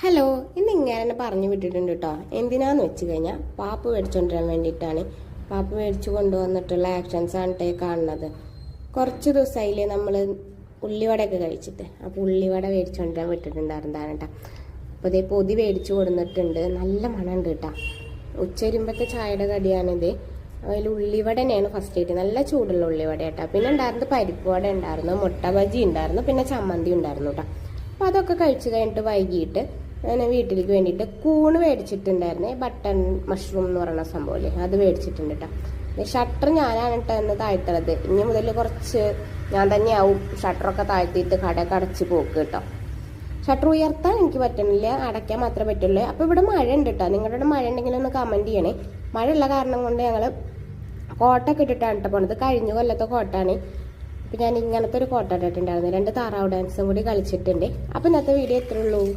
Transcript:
Hello, ഇന്ന് ഇങ്ങനെ പറഞ്ഞു വിട്ടിട്ടുണ്ട് കേട്ടോ. എന്തിനാന്ന് വെച്ച് കഴിഞ്ഞാൽ പാപ്പ് മേടിച്ചുകൊണ്ടിരാൻ വേണ്ടിയിട്ടാണ്. പാപ്പ് മേടിച്ചു കൊണ്ടുവന്നിട്ടുള്ള ആക്ഷൻസ് ആണ് കാണുന്നത്. കുറച്ച് ദിവസമായില്ലേ നമ്മൾ ഉള്ളിവടയൊക്കെ കഴിച്ചിട്ട്. അപ്പോൾ ഉള്ളിവട മേടിച്ചുകൊണ്ടിരാൻ വിട്ടിട്ടുണ്ടായിരുന്നതാണ് കേട്ടോ. അപ്പോൾ ഇതേ പൊതി മേടിച്ചു കൊടുത്തിട്ടുണ്ട്. നല്ല മണമുണ്ട് കേട്ടോ. ഉച്ചരുമ്പത്തെ ചായയുടെ കടിയാണിത്. അതിൽ ഉള്ളിവട തന്നെയാണ് ഫസ്റ്റ് ആയിട്ട്. നല്ല ചൂടുള്ള ഉള്ളിവട കേട്ടോ. പിന്നെ ഉണ്ടായിരുന്നത് പരിപ്പ് വട ഉണ്ടായിരുന്നു, മുട്ട ബജി ഉണ്ടായിരുന്നു, പിന്നെ ചമ്മന്തി ഉണ്ടായിരുന്നു കേട്ടോ. അപ്പോൾ അതൊക്കെ കഴിച്ച് കഴിഞ്ഞിട്ട് വൈകിട്ട് ഞാൻ വീട്ടിലേക്ക് വേണ്ടിയിട്ട് കൂണ് മേടിച്ചിട്ടുണ്ടായിരുന്നേ. ബട്ടൺ മഷ്റൂം എന്ന് പറയുന്ന സംഭവമില്ലേ, അത് മേടിച്ചിട്ടുണ്ട് കേട്ടോ. ഷട്ടർ ഞാനാണ് കേട്ടോ എന്ന് താഴ്ത്തുള്ളത്. ഇനി മുതൽ കുറച്ച് ഞാൻ തന്നെയാവും ഷട്ടറൊക്കെ താഴ്ത്തിയിട്ട് കടയൊക്കെ അടച്ച് പോക്ക് കേട്ടോ. ഷട്ടർ ഉയർത്താൻ എനിക്ക് പറ്റണില്ല, അടയ്ക്കാൻ മാത്രമേ പറ്റുള്ളൂ. അപ്പോൾ ഇവിടെ മഴ ഉണ്ട് കേട്ടോ. നിങ്ങളുടെ മഴ ഉണ്ടെങ്കിൽ ഒന്ന് കമൻറ്റ് ചെയ്യണേ. മഴയുള്ള കാരണം കൊണ്ട് ഞങ്ങൾ കോട്ടൊക്കെ ഇട്ടിട്ടാണ് കേട്ടോ പോണത്. കഴിഞ്ഞ കൊല്ലത്തെ കോട്ടാണ്. അപ്പം ഞാൻ ഇങ്ങനത്തെ ഒരു കോട്ട ഇട്ടിട്ടുണ്ടായിരുന്നു. 2 താറാവ് ഡാൻസും കൂടി കളിച്ചിട്ടുണ്ട്. അപ്പം ഇന്നത്തെ വീഡിയോ ഇത്രേ ഉള്ളൂ.